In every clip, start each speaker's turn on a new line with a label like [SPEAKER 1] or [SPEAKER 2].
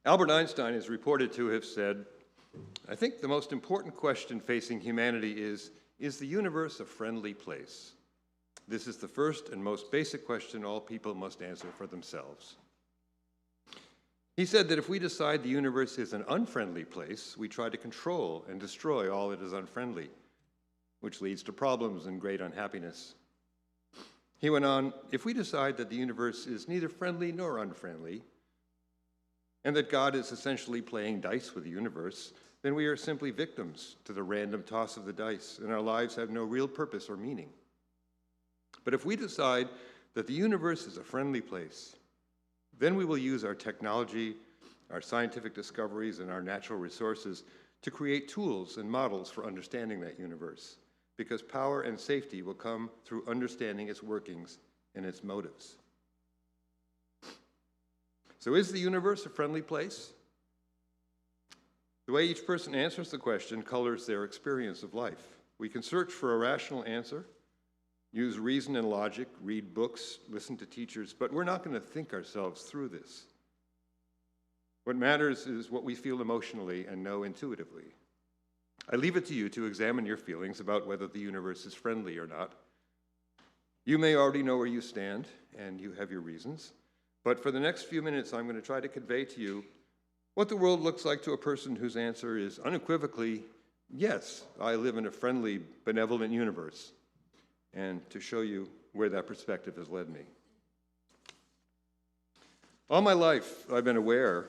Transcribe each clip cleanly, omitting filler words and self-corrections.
[SPEAKER 1] Albert Einstein is reported to have said, "I think the most important question facing humanity is the universe a friendly place? This is the first and most basic question all people must answer for themselves." He said that if we decide the universe is an unfriendly place, we try to control and destroy all that is unfriendly, which leads to problems and great unhappiness. He went on, if we decide that the universe is neither friendly nor unfriendly, and that God is essentially playing dice with the universe, then we are simply victims to the random toss of the dice, and our lives have no real purpose or meaning. But if we decide that the universe is a friendly place, then we will use our technology, our scientific discoveries, and our natural resources to create tools and models for understanding that universe, because power and safety will come through understanding its workings and its motives. So is the universe a friendly place? The way each person answers the question colors their experience of life. We can search for a rational answer, use reason and logic, read books, listen to teachers, but we're not going to think ourselves through this. What matters is what we feel emotionally and know intuitively. I leave it to you to examine your feelings about whether the universe is friendly or not. You may already know where you stand, and you have your reasons, but for the next few minutes, I'm going to try to convey to you what the world looks like to a person whose answer is unequivocally, yes, I live in a friendly, benevolent universe, and to show you where that perspective has led me. All my life, I've been aware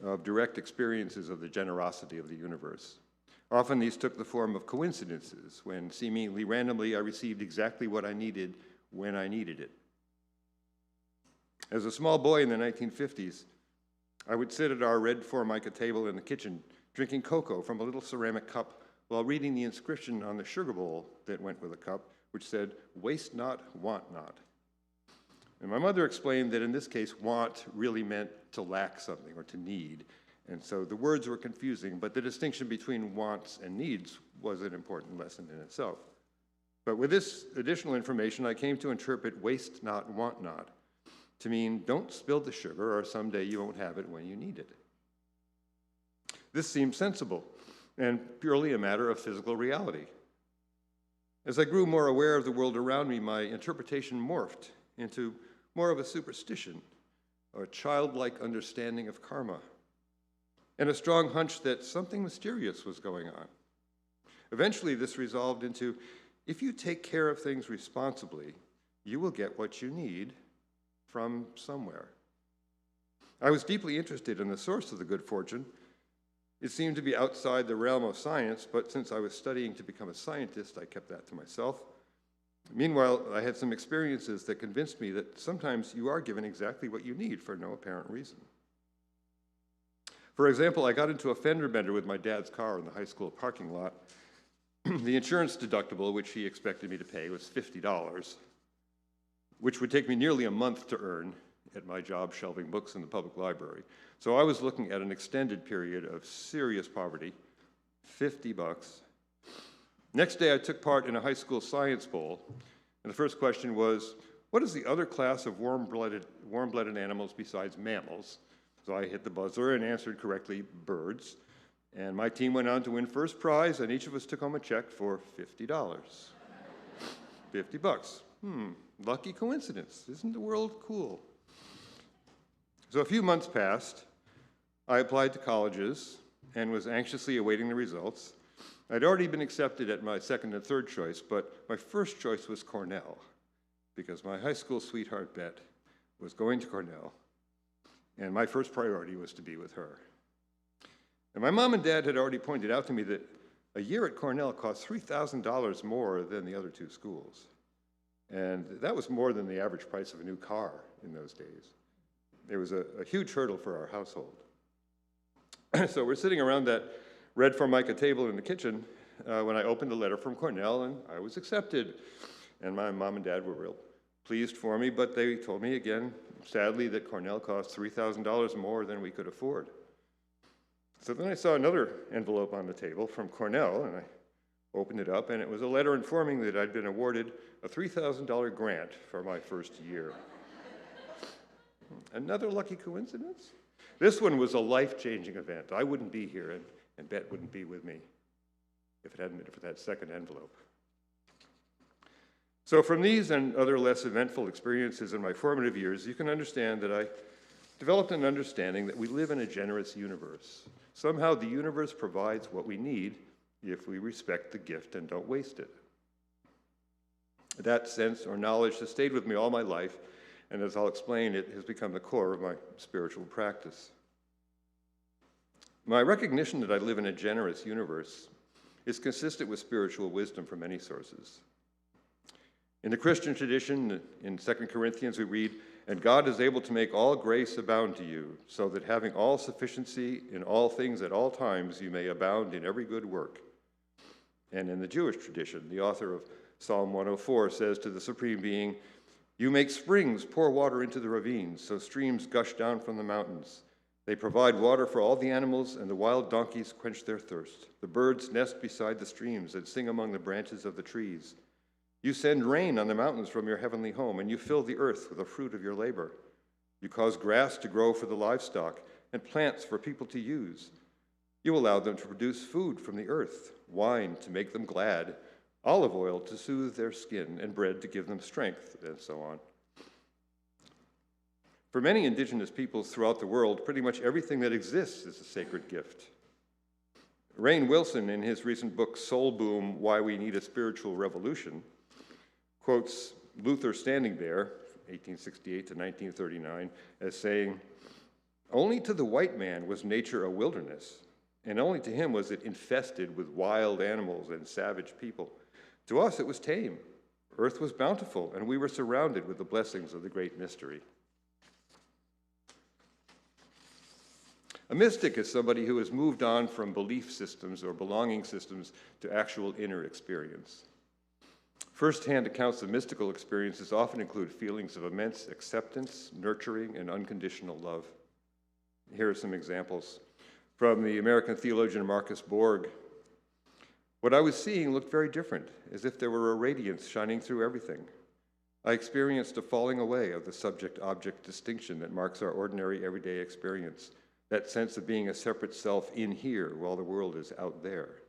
[SPEAKER 1] of direct experiences of the generosity of the universe. Often these took the form of coincidences, when seemingly randomly I received exactly what I needed when I needed it. As a small boy in the 1950s, I would sit at our red Formica table in the kitchen, drinking cocoa from a little ceramic cup while reading the inscription on the sugar bowl that went with the cup, which said, "Waste not, want not." And my mother explained that in this case, want really meant to lack something or to need. And so the words were confusing, but the distinction between wants and needs was an important lesson in itself. But with this additional information, I came to interpret waste not, want not to mean don't spill the sugar or someday you won't have it when you need it. This seemed sensible and purely a matter of physical reality. As I grew more aware of the world around me, my interpretation morphed into more of a superstition, or a childlike understanding of karma, and a strong hunch that something mysterious was going on. Eventually, this resolved into, if you take care of things responsibly, you will get what you need from somewhere. I was deeply interested in the source of the good fortune. It seemed to be outside the realm of science, but since I was studying to become a scientist, I kept that to myself. Meanwhile, I had some experiences that convinced me that sometimes you are given exactly what you need for no apparent reason. For example, I got into a fender bender with my dad's car in the high school parking lot. The insurance deductible, which he expected me to pay, was $50, which would take me nearly a month to earn at my job shelving books in the public library. So I was looking at an extended period of serious poverty, $50. Next day, I took part in a high school science bowl, and the first question was, what is the other class of warm-blooded animals besides mammals? So I hit the buzzer and answered correctly, birds. And my team went on to win first prize, and each of us took home a check for $50. $50. Lucky coincidence. Isn't the world cool? So a few months passed. I applied to colleges and was anxiously awaiting the results. I'd already been accepted at my second and third choice, but my first choice was Cornell, because my high school sweetheart, Bet, was going to Cornell, and my first priority was to be with her. And my mom and dad had already pointed out to me that a year at Cornell cost $3,000 more than the other two schools. And that was more than the average price of a new car in those days. It was a huge hurdle for our household. So we're sitting around that red Formica table in the kitchen when I opened a letter from Cornell, and I was accepted. And my mom and dad were real pleased for me, but they told me again, sadly, that Cornell cost $3,000 more than we could afford. So then I saw another envelope on the table from Cornell, and I opened it up, and it was a letter informing that I'd been awarded a $3,000 grant for my first year. Another lucky coincidence? This one was a life-changing event. I wouldn't be here, and Bet wouldn't be with me if it hadn't been for that second envelope. So from these and other less eventful experiences in my formative years, you can understand that I developed an understanding that we live in a generous universe. Somehow the universe provides what we need if we respect the gift and don't waste it. That sense or knowledge has stayed with me all my life, and as I'll explain, it has become the core of my spiritual practice. My recognition that I live in a generous universe is consistent with spiritual wisdom from many sources. In the Christian tradition, in 2 Corinthians, we read, "And God is able to make all grace abound to you, so that having all sufficiency in all things at all times, you may abound in every good work." And in the Jewish tradition, the author of Psalm 104 says to the Supreme Being, "You make springs pour water into the ravines, so streams gush down from the mountains. They provide water for all the animals, and the wild donkeys quench their thirst. The birds nest beside the streams and sing among the branches of the trees. You send rain on the mountains from your heavenly home, and you fill the earth with the fruit of your labor. You cause grass to grow for the livestock and plants for people to use. You allow them to produce food from the earth, wine to make them glad, olive oil to soothe their skin, and bread to give them strength," and so on. For many indigenous peoples throughout the world, pretty much everything that exists is a sacred gift. Rainn Wilson, in his recent book, Soul Boom, Why We Need a Spiritual Revolution, quotes Luther Standing Bear, 1868 to 1939, as saying, "Only to the white man was nature a wilderness, and only to him was it infested with wild animals and savage people. To us it was tame. Earth was bountiful, and we were surrounded with the blessings of the great mystery." A mystic is somebody who has moved on from belief systems or belonging systems to actual inner experience. First-hand accounts of mystical experiences often include feelings of immense acceptance, nurturing, and unconditional love. Here are some examples. From the American theologian Marcus Borg, "What I was seeing looked very different, as if there were a radiance shining through everything. I experienced a falling away of the subject-object distinction that marks our ordinary everyday experience, that sense of being a separate self in here while the world is out there.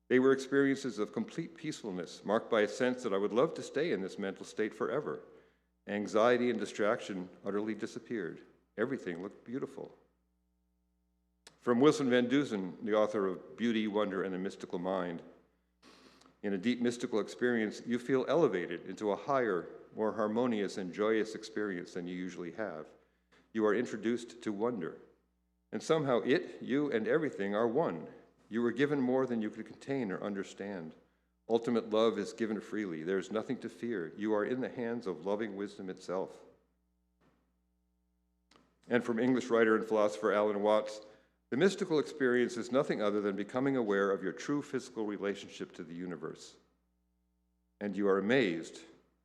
[SPEAKER 1] They were experiences of complete peacefulness, marked by a sense that I would love to stay in this mental state forever. Anxiety and distraction utterly disappeared. Everything looked beautiful." From Wilson Van Dusen, the author of Beauty, Wonder, and the Mystical Mind, "In a deep mystical experience, you feel elevated into a higher, more harmonious and joyous experience than you usually have. You are introduced to wonder. And somehow it, you, and everything are one. You were given more than you could contain or understand. Ultimate love is given freely. There is nothing to fear. You are in the hands of loving wisdom itself." And from English writer and philosopher Alan Watts, "The mystical experience is nothing other than becoming aware of your true physical relationship to the universe. And you are amazed,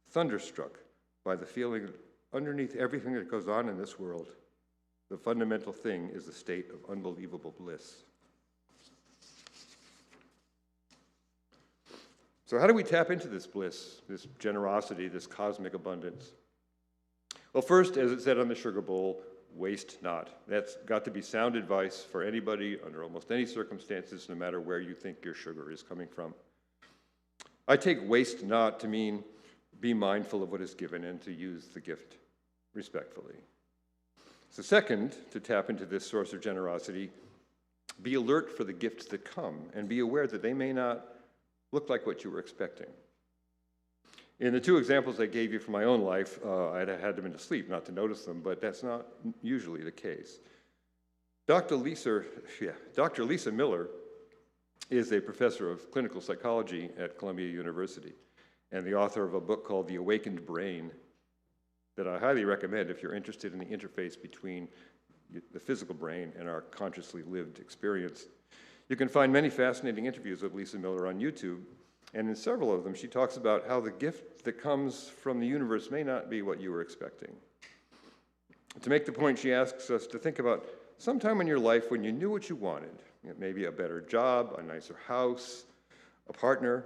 [SPEAKER 1] thunderstruck by the feeling that underneath everything that goes on in this world, the fundamental thing is a state of unbelievable bliss." So how do we tap into this bliss, this generosity, this cosmic abundance? Well, first, as it said on the sugar bowl, waste not. That's got to be sound advice for anybody under almost any circumstances, no matter where you think your sugar is coming from. I take waste not to mean be mindful of what is given and to use the gift respectfully. So second, to tap into this source of generosity, be alert for the gifts that come and be aware that they may not look like what you were expecting. In the two examples I gave you from my own life, I had been asleep not to notice them, but that's not usually the case. Dr. Lisa Miller is a professor of clinical psychology at Columbia University and the author of a book called The Awakened Brain that I highly recommend if you're interested in the interface between the physical brain and our consciously lived experience. You can find many fascinating interviews with Lisa Miller on YouTube, and in several of them, she talks about how the gift that comes from the universe may not be what you were expecting. To make the point, she asks us to think about some time in your life when you knew what you wanted, maybe a better job, a nicer house, a partner,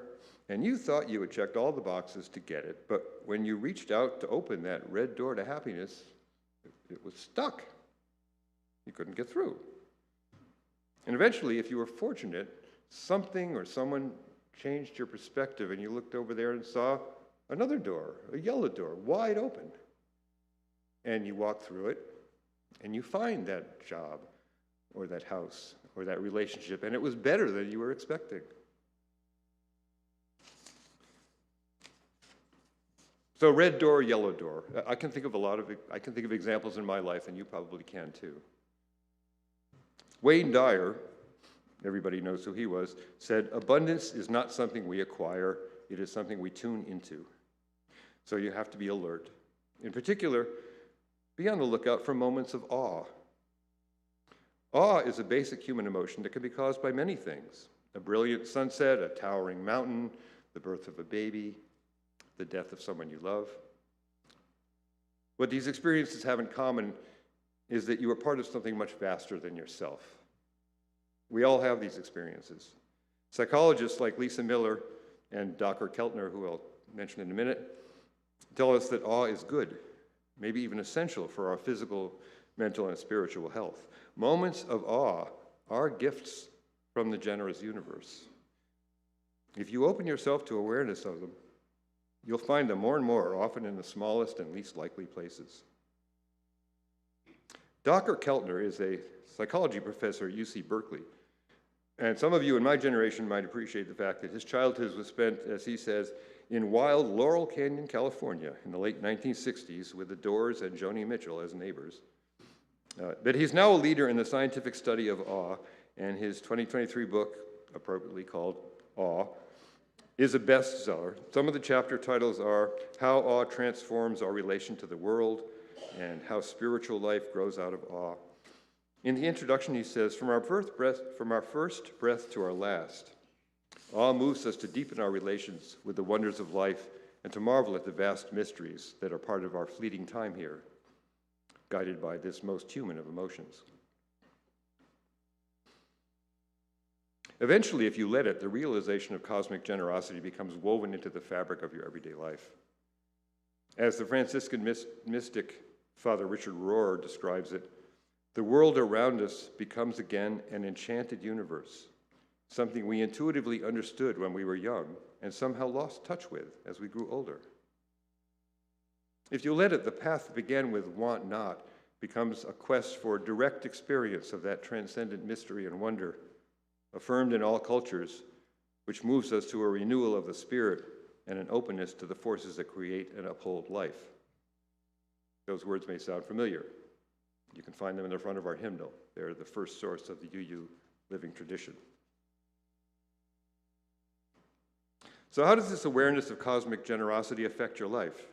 [SPEAKER 1] and you thought you had checked all the boxes to get it, but when you reached out to open that red door to happiness, it was stuck. You couldn't get through. And eventually, if you were fortunate, something or someone changed your perspective and you looked over there and saw another door, a yellow door, wide open. And you walk through it and you find that job or that house or that relationship, and it was better than you were expecting. So red door, yellow door. I can think of examples in my life, and you probably can too. Wayne Dyer, everybody knows who he was, said, "Abundance is not something we acquire, it is something we tune into." So you have to be alert. In particular, be on the lookout for moments of awe. Awe is a basic human emotion that can be caused by many things: a brilliant sunset, a towering mountain, the birth of a baby, the death of someone you love. What these experiences have in common is that you are part of something much vaster than yourself. We all have these experiences. Psychologists like Lisa Miller and Dr. Keltner, who I'll mention in a minute, tell us that awe is good, maybe even essential for our physical, mental, and spiritual health. Moments of awe are gifts from the generous universe. If you open yourself to awareness of them, you'll find them more and more, often in the smallest and least likely places. Dr. Keltner is a psychology professor at UC Berkeley. And some of you in my generation might appreciate the fact that his childhood was spent, as he says, in wild Laurel Canyon, California in the late 1960s with the Doors and Joni Mitchell as neighbors. But he's now a leader in the scientific study of awe, and his 2023 book, appropriately called Awe, is a bestseller. Some of the chapter titles are How Awe Transforms Our Relation to the World and How Spiritual Life Grows Out of Awe. In the introduction, he says, from our first breath to our last, awe moves us to deepen our relations with the wonders of life and to marvel at the vast mysteries that are part of our fleeting time here, guided by this most human of emotions. Eventually, if you let it, the realization of cosmic generosity becomes woven into the fabric of your everyday life. As the Franciscan mystic Father Richard Rohr describes it, the world around us becomes again an enchanted universe, something we intuitively understood when we were young and somehow lost touch with as we grew older. If you let it, the path that began with want not becomes a quest for direct experience of that transcendent mystery and wonder, affirmed in all cultures, which moves us to a renewal of the spirit and an openness to the forces that create and uphold life. Those words may sound familiar. You can find them in the front of our hymnal. They're the first source of the UU living tradition. So how does this awareness of cosmic generosity affect your life?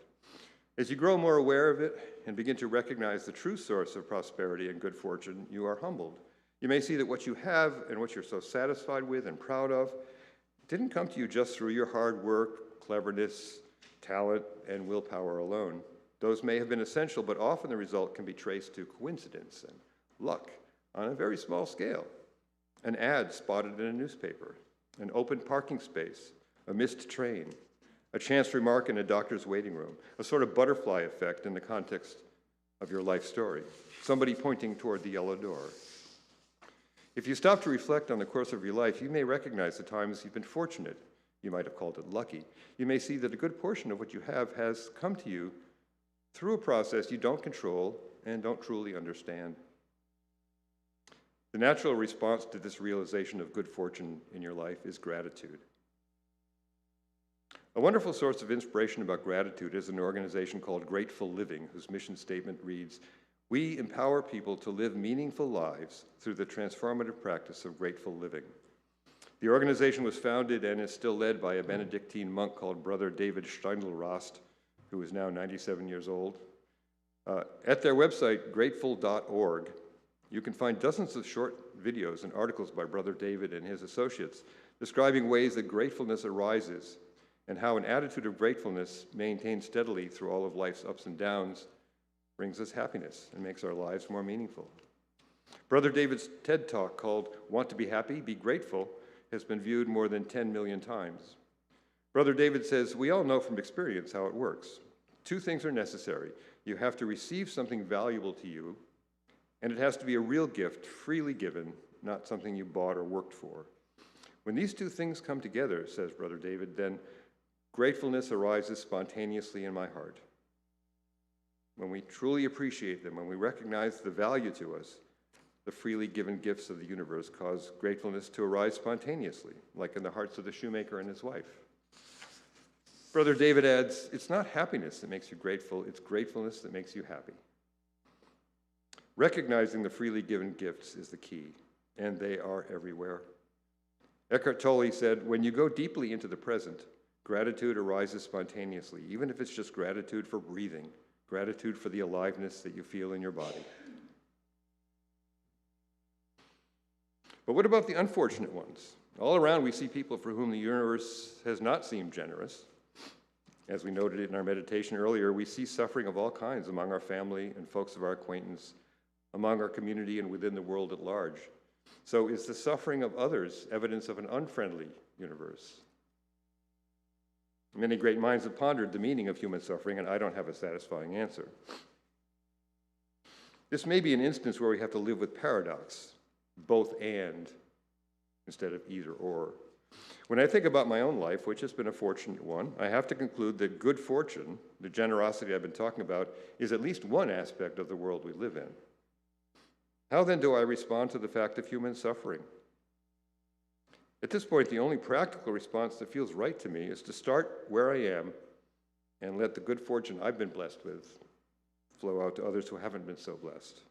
[SPEAKER 1] As you grow more aware of it and begin to recognize the true source of prosperity and good fortune, you are humbled. You may see that what you have and what you're so satisfied with and proud of didn't come to you just through your hard work, cleverness, talent, and willpower alone. Those may have been essential, but often the result can be traced to coincidence and luck on a very small scale. An ad spotted in a newspaper, an open parking space, a missed train, a chance remark in a doctor's waiting room, a sort of butterfly effect in the context of your life story, somebody pointing toward the yellow door. If you stop to reflect on the course of your life, you may recognize the times you've been fortunate. You might have called it lucky. You may see that a good portion of what you have has come to you through a process you don't control and don't truly understand. The natural response to this realization of good fortune in your life is gratitude. A wonderful source of inspiration about gratitude is an organization called Grateful Living, whose mission statement reads, "We empower people to live meaningful lives through the transformative practice of grateful living." The organization was founded and is still led by a Benedictine monk called Brother David Steindl-Rast, who is now 97 years old. At their website, grateful.org, you can find dozens of short videos and articles by Brother David and his associates describing ways that gratefulness arises and how an attitude of gratefulness maintained steadily through all of life's ups and downs brings us happiness and makes our lives more meaningful. Brother David's TED Talk called Want to Be Happy, Be Grateful has been viewed more than 10 million times. Brother David says, we all know from experience how it works. Two things are necessary. You have to receive something valuable to you, And it has to be a real gift, freely given, not something you bought or worked for. When these two things come together, says Brother David, then gratefulness arises spontaneously in my heart. When we truly appreciate them, when we recognize the value to us, the freely given gifts of the universe cause gratefulness to arise spontaneously, like in the hearts of the shoemaker and his wife. Brother David adds, it's not happiness that makes you grateful, it's gratefulness that makes you happy. Recognizing the freely given gifts is the key, and they are everywhere. Eckhart Tolle said, when you go deeply into the present, gratitude arises spontaneously, even if it's just gratitude for breathing, gratitude for the aliveness that you feel in your body. But what about the unfortunate ones? All around we see people for whom the universe has not seemed generous. As we noted in our meditation earlier, we see suffering of all kinds among our family and folks of our acquaintance, among our community and within the world at large. So is the suffering of others evidence of an unfriendly universe? Many great minds have pondered the meaning of human suffering, and I don't have a satisfying answer. This may be an instance where we have to live with paradox, both and, instead of either or. When I think about my own life, which has been a fortunate one, I have to conclude that good fortune, the generosity I've been talking about, is at least one aspect of the world we live in. How then do I respond to the fact of human suffering? At this point, the only practical response that feels right to me is to start where I am and let the good fortune I've been blessed with flow out to others who haven't been so blessed.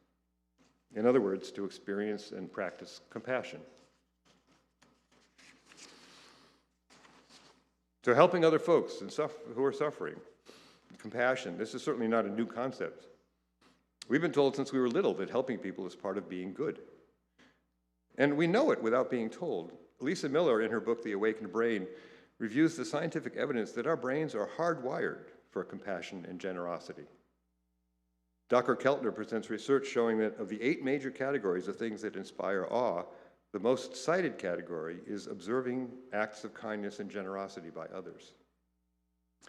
[SPEAKER 1] In other words, to experience and practice compassion. So helping other folks who are suffering, compassion, this is certainly not a new concept. We've been told since we were little that helping people is part of being good. And we know it without being told. Lisa Miller, in her book, The Awakened Brain, reviews the scientific evidence that our brains are hardwired for compassion and generosity. Dr. Keltner presents research showing that of the 8 major categories of things that inspire awe, the most cited category is observing acts of kindness and generosity by others.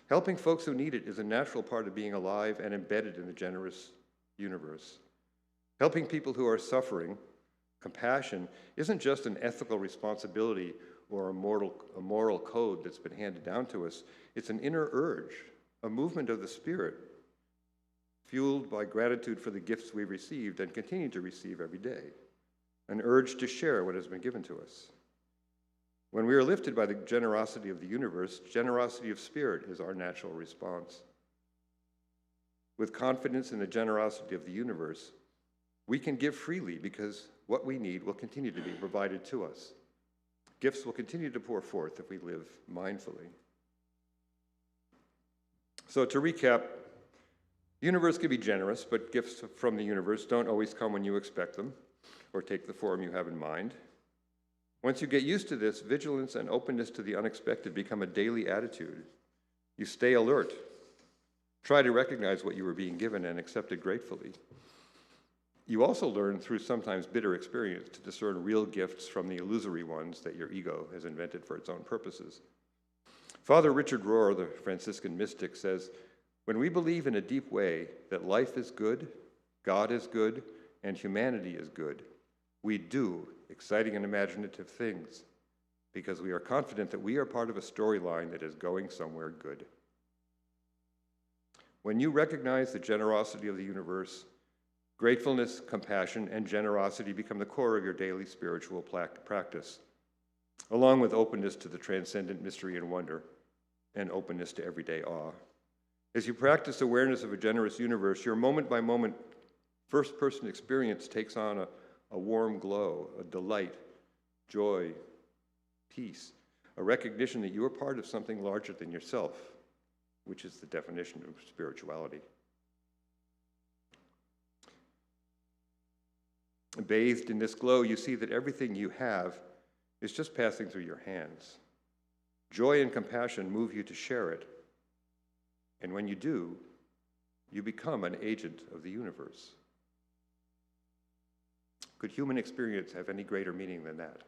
[SPEAKER 1] Helping folks who need it is a natural part of being alive and embedded in the generous universe. Helping people who are suffering, compassion, isn't just an ethical responsibility or a moral code that's been handed down to us. It's an inner urge, a movement of the spirit, fueled by gratitude for the gifts we've received and continue to receive every day, an urge to share what has been given to us. When we are lifted by the generosity of the universe, generosity of spirit is our natural response. With confidence in the generosity of the universe, we can give freely because what we need will continue to be provided to us. Gifts will continue to pour forth if we live mindfully. So to recap, the universe can be generous, but gifts from the universe don't always come when you expect them or take the form you have in mind. Once you get used to this, vigilance and openness to the unexpected become a daily attitude. You stay alert. Try to recognize what you were being given and accept it gratefully. You also learn through sometimes bitter experience to discern real gifts from the illusory ones that your ego has invented for its own purposes. Father Richard Rohr, the Franciscan mystic, says, when we believe in a deep way that life is good, God is good, and humanity is good, we do exciting and imaginative things because we are confident that we are part of a storyline that is going somewhere good. When you recognize the generosity of the universe, gratefulness, compassion, and generosity become the core of your daily spiritual practice, along with openness to the transcendent mystery and wonder, and openness to everyday awe. As you practice awareness of a generous universe, your moment-by-moment first-person experience takes on a warm glow, a delight, joy, peace, a recognition that you are part of something larger than yourself, which is the definition of spirituality. Bathed in this glow, you see that everything you have is just passing through your hands. Joy and compassion move you to share it. And when you do, you become an agent of the universe. Could human experience have any greater meaning than that?